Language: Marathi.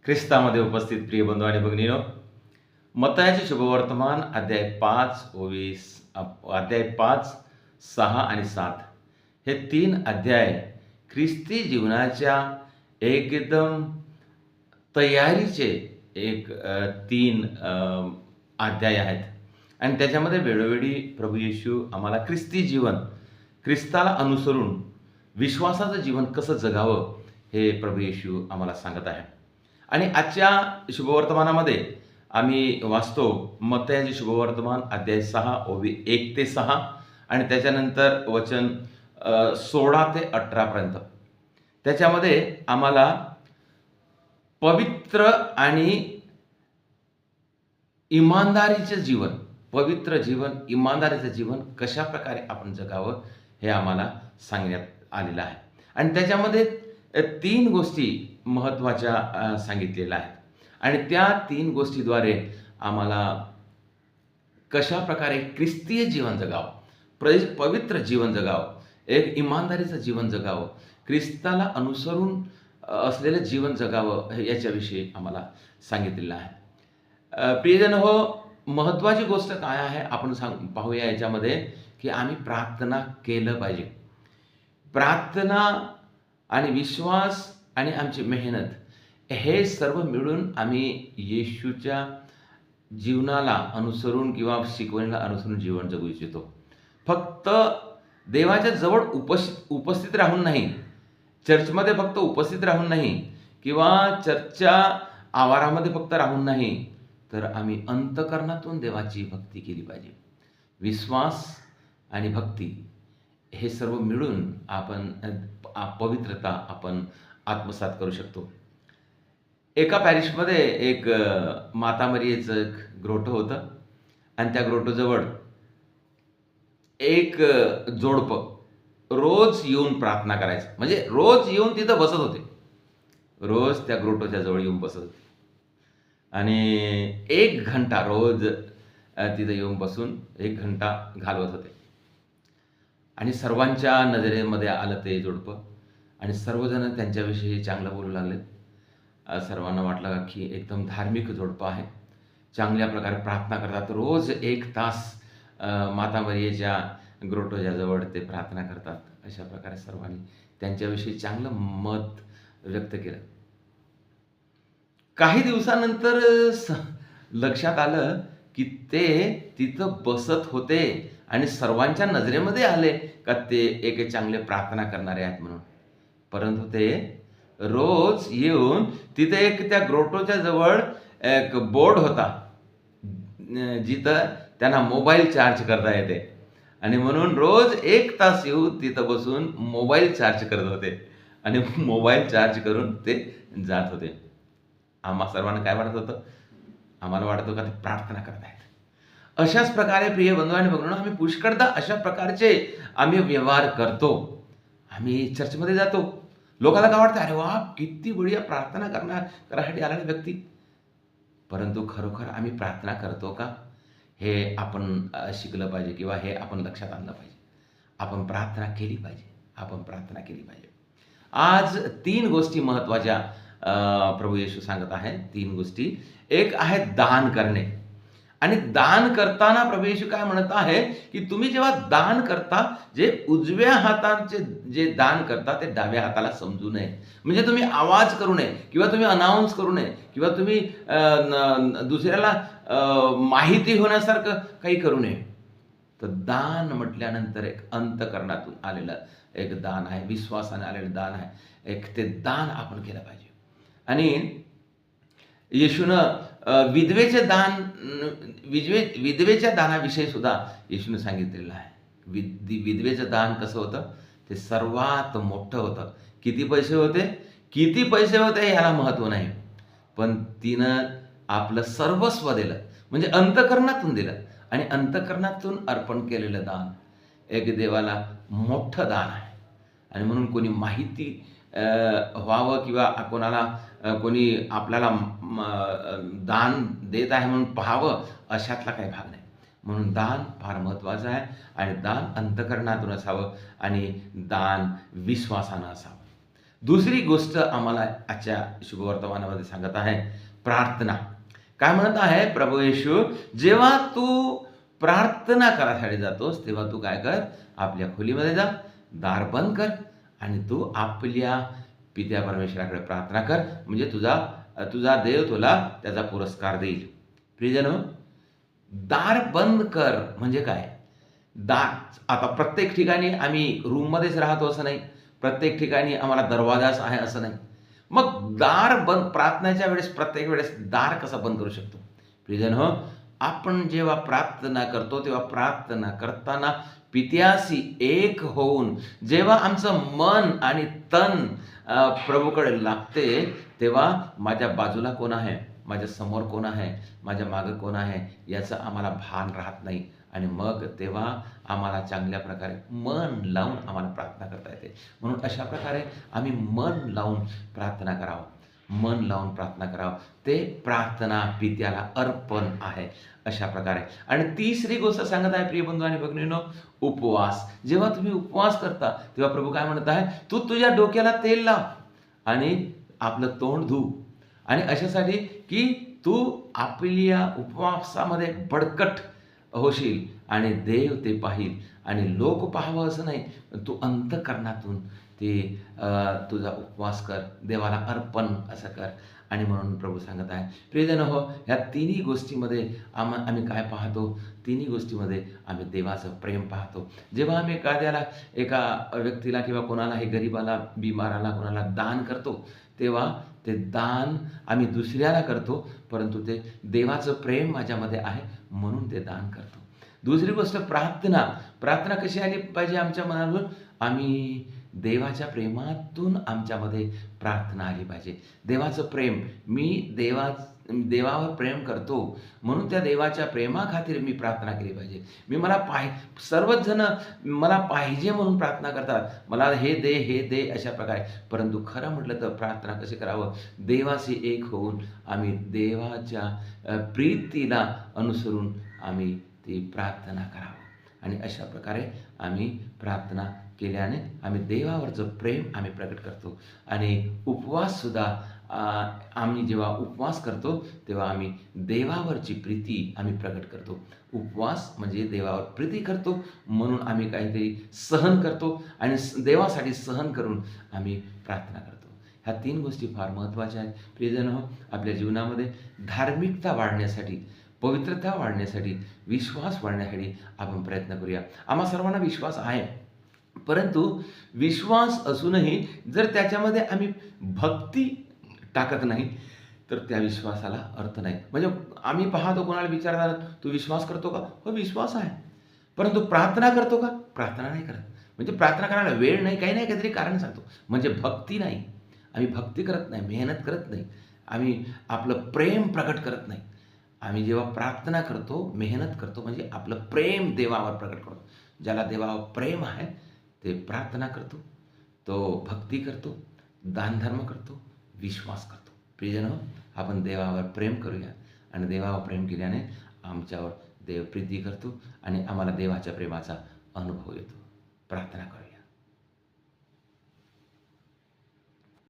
ख्रिस्तामध्ये उपस्थित प्रिय बंधू आणि भगिनीनो, मत्तयाचे शुभवर्तमान अध्याय 5 अध्याय 5, 6 आणि 7 हे 3 अध्याय ख्रिस्ती जीवनाच्या एकदम तयारीचे एक 3 अध्याय आहेत आणि त्याच्यामध्ये वेळोवेळी प्रभू येशू आम्हाला ख्रिस्ती जीवन, ख्रिस्ताला अनुसरून विश्वासाचं जीवन कसं जगावं हे प्रभू येशू आम्हाला सांगत आहे. आणि आजच्या शुभवर्तमानामध्ये आम्ही वाचतो मत्तयाचे शुभवर्तमान अध्याय 6 ओवी 1 ते 6 आणि त्याच्यानंतर वचन 16 ते 18 पर्यंत. त्याच्यामध्ये आम्हाला पवित्र आणि इमानदारीचं जीवन, पवित्र जीवन, इमानदारीचं जीवन कशा प्रकारे आपण जगावं हे आम्हाला सांगण्यात आलेलं आहे. आणि त्याच्यामध्ये 3 गोष्टी महत्त्वाच्या सांगितलेल्या आहेत आणि त्या 3 गोष्टीद्वारे आम्हाला कशा प्रकारे ख्रिस्तीय जीवन जगावं, पवित्र जीवन जगावं, एक इमानदारीचं जीवन जगावं, ख्रिस्ताला अनुसरून असलेलं जीवन जगावं याच्याविषयी आम्हाला सांगितलेलं आहे. प्रियजन हो, महत्त्वाची गोष्ट काय आहे आपण पाहूया याच्यामध्ये की आम्ही प्रार्थना केलं पाहिजे. प्रार्थना आणि विश्वास आणि आमची मेहनत हे सर्व मिळून आम्ही येशूच्या जीवनाला अनुसरून किंवा शिकवणीला अनुसरून जीवन जगू इच्छितो. फक्त देवाच्या जवळ उपस्थित राहून नाही, चर्चमध्ये फक्त उपस्थित राहून नाही किंवा चर्चच्या आवारामध्ये फक्त राहून नाही, तर आम्ही अंतःकरणातून देवाची भक्ती केली पाहिजे. विश्वास आणि भक्ती हे सर्व मिळून आपण पवित्रता आपण आत्मसात करू शकतो. एका पॅरिशमध्ये एक माता मरियेचं एक ग्रोटं होतं आणि त्या ग्रोटोजवळ एक जोडपं रोज येऊन प्रार्थना करायचं. म्हणजे रोज येऊन तिथं बसत होते, रोज त्या ग्रोटोच्या जवळ येऊन बसत होते आणि 1 घंटा रोज तिथं येऊन बसून 1 घंटा घालवत होते. आणि सर्वांच्या नजरेमध्ये आलं ते जोडपं आणि सर्वजण त्यांच्याविषयी चांगलं बोलू लागले. सर्वांना वाटलं की एकदम धार्मिक जोडपं आहे, चांगल्या प्रकारे प्रार्थना करतात, रोज 1 तास माता मरियेच्या ग्रोटोच्या जवळ ते प्रार्थना करतात. अशा प्रकारे सर्वांनी त्यांच्याविषयी चांगलं मत व्यक्त केलं. काही दिवसानंतर लक्षात आलं की ते तिथं बसत होते आणि सर्वांच्या नजरेमध्ये आले का ते एक चांगले प्रार्थना करणारे आहेत म्हणून. परंतु ते रोज येऊन तिथे एक त्या ग्रोटोच्या जवळ एक बोर्ड होता जिथं त्यांना मोबाईल चार्ज करता येते आणि म्हणून रोज 1 तास येऊन तिथं बसून मोबाईल चार्ज करत होते आणि मोबाईल चार्ज करून ते जात होते. आम्हा सर्वांना काय वाटत होतं? आम्हाला वाटत होतं का ते प्रार्थना करतायत. अशाच प्रकारे प्रिय बंधू आणि भगिनींनो, आम्ही पुष्कळदा अशा प्रकारचे आम्ही व्यवहार करतो. आम्ही चर्चमध्ये जातो, लोकांना काय वाटतं, अरे वा, किती बढिया प्रार्थना करायसाठी आलेला व्यक्ती. परंतु खरोखर आम्ही प्रार्थना करतो का हे आपण शिकलं पाहिजे किंवा हे आपण लक्षात आणलं पाहिजे. आपण प्रार्थना केली पाहिजे, आपण प्रार्थना केली पाहिजे. आज 3 गोष्टी महत्त्वाच्या प्रभू येशू सांगत आहे. 3 गोष्टी. एक आहे दान करणे आणि दान करताना प्रभू येशू काय म्हणत आहे की तुम्ही जेव्हा दान करता, जे उजव्या हाताचे जे दान करता ते डाव्या हाताला समजू नये. म्हणजे तुम्ही आवाज करू नये किंवा तुम्ही अनाउन्स करू नये किंवा तुम्ही दुसऱ्याला माहिती होण्यासारखं काही करू नये. तर दान म्हटल्यानंतर एक अंतःकरणातून आलेलं एक दान आहे, विश्वासाने आलेलं दान आहे. एक ते दान आपण केलं पाहिजे. आणि येशूनं विधवेच्या दानाविषयी सुद्धा येशूनं सांगितलेलं आहे. विधवेचं दान कसं होतं? ते सर्वात मोठं होतं. किती पैसे होते ह्याला महत्त्व नाही, पण तिनं आपलं सर्वस्व दिलं, म्हणजे अंतःकरणातून दिलं आणि अंतःकरणातून अर्पण केलेलं दान एक देवाला मोठं दान आहे. आणि म्हणून कोणी माहिती व्हावं किंवा कोणी आपल्याला दान देत आहे म्हणून पाहावं अशातला काही भाग नाही. म्हणून दान फार महत्त्वाचं आहे आणि दान अंतःकरणातून असावं आणि दान विश्वासानं असावं. दुसरी गोष्ट आम्हाला आजच्या शुभवर्तमानामध्ये सांगत आहे, प्रार्थना. काय म्हणत आहे प्रभू येशू, जेव्हा तू प्रार्थना करायसाठी जातोस, तेव्हा तू काय कर, आपल्या खोलीमध्ये जा, दार बंद कर आणि तू आपल्या पित्या परमेश्वराकडे प्रार्थना कर. म्हणजे तुझा देव तुला त्याचा पुरस्कार देईल. प्रियजनो, दार बंद कर म्हणजे काय? दार, आता प्रत्येक ठिकाणी आम्ही रूममध्येच राहतो असं नाही. प्रत्येक ठिकाणी आम्हाला दरवाजाच आहे असं नाही. मग दार बंद, प्रार्थनेच्या वेळेस प्रत्येक वेळेस दार कसं बंद करू शकतो? प्रियजनो, आपण जेव्हा प्रार्थना करतो, तेव्हा प्रार्थना करताना पित्याशी एक होऊन जेव्हा आमचं मन आणि तन प्रभूकडे लागते, तेव्हा माझ्या बाजूला कोण आहे, माझ्या समोर कोण आहे, माझ्या मागं कोण आहे, याचं आम्हाला भान राहत नाही. आणि मग तेव्हा आम्हाला चांगल्या प्रकारे मन लावून आम्हाला प्रार्थना करता येते. म्हणून अशा प्रकारे आम्ही मन लावून प्रार्थना करावं, मन लावून प्रार्थना करावं. ते प्रार्थना पित्याला अर्पण आहे अशा प्रकारे. आणि तिसरी गोष्ट सांगत आहे प्रिय बंधू आणि भगिनींनो, उपवास. जेव्हा तुम्ही उपवास करता, तेव्हा प्रभू काय म्हणत आहे, तू तुझ्या डोक्याला तेल लाव आणि आपलं तोंड धु. आणि अशासाठी की तू आपल्या उपवासामध्ये बळकट होशील आणि देव ते पाहील. आणि लोक पाहावं असं नाही, पण तू अंतःकरणातून ते तुझा उपवास कर, देवाला अर्पण असं कर. आणि म्हणून प्रभू सांगत आहे, प्रियजन हो, ह्या तिन्ही गोष्टीमध्ये आम्ही काय पाहतो? तिन्ही गोष्टीमध्ये आम्ही देवाचं प्रेम पाहतो. जेव्हा आम्ही एका व्यक्तीला किंवा कोणालाही गरीबाला, बिमाराला, कोणाला दान करतो, तेव्हा ते दान आम्ही दुसऱ्याला करतो, परंतु ते देवाचं प्रेम माझ्यामध्ये आहे म्हणून ते दान करतो. दुसरी गोष्ट प्रार्थना. प्रार्थना कशी आली पाहिजे आमच्या मनातून? आम्ही देवाच्या प्रेमातून आमच्यामध्ये प्रार्थना आली पाहिजे. देवाचं प्रेम, मी देवावर प्रेम करतो म्हणून त्या देवाच्या प्रेमाखातीर मी प्रार्थना केली पाहिजे. सर्वच जण मला पाहिजे म्हणून प्रार्थना करतात, मला हे दे, हे दे अशा प्रकारे. परंतु खरं म्हटलं तर प्रार्थना कशी करावं? देवाशी एक होऊन आम्ही देवाच्या प्रीतीला अनुसरून आम्ही ती प्रार्थना करावं. आणि अशा प्रकारे आम्ही प्रार्थना केल्याने आम्ही देवावरचं प्रेम आम्ही प्रकट करतो. आणि उपवाससुद्धा आम्ही जेव्हा उपवास करतो, तेव्हा आम्ही देवावरची प्रीती आम्ही प्रकट करतो. उपवास म्हणजे देवावर प्रीती करतो म्हणून आम्ही काहीतरी सहन करतो आणि देवासाठी सहन करून आम्ही प्रार्थना करतो. ह्या 3 गोष्टी फार महत्त्वाच्या आहेत. प्रियजन हो, आपल्या जीवनामध्ये धार्मिकता वाढण्यासाठी, पवित्रता वाढण्यासाठी, विश्वास वाढण्यासाठी आपण प्रयत्न करूया. आम्हा सर्वांना विश्वास आहे, परंतु विश्वास असूनही जर त्याच्यामध्ये आम्ही भक्ती टाकत नाही, तर त्या विश्वासाला अर्थ नाही. म्हणजे आम्ही पाहतो, कोणाला विचारतात, तू विश्वास करतो का? हो, विश्वास आहे. परंतु प्रार्थना करतो का? प्रार्थना नाही करत. म्हणजे प्रार्थना करायला वेळ नाही, काही नाही, काहीतरी कारण सांगतो. म्हणजे भक्ती नाही. आम्ही भक्ती करत नाही, मेहनत करत नाही, आम्ही आपलं प्रेम प्रकट करत नाही. आम्ही जेव्हा प्रार्थना करतो, मेहनत करतो, म्हणजे आपलं प्रेम देवावर प्रकट करतो. ज्याला देवावर प्रेम आहे ते प्रार्थना करतो, तो भक्ती करतो, दानधर्म करतो, विश्वास करतो. प्रियजन हो, आपण देवावर प्रेम करूया आणि देवावर प्रेम केल्याने आमच्यावर देव प्रीती करतो आणि आम्हाला देवाच्या प्रेमाचा अनुभव येतो. प्रार्थना करूया.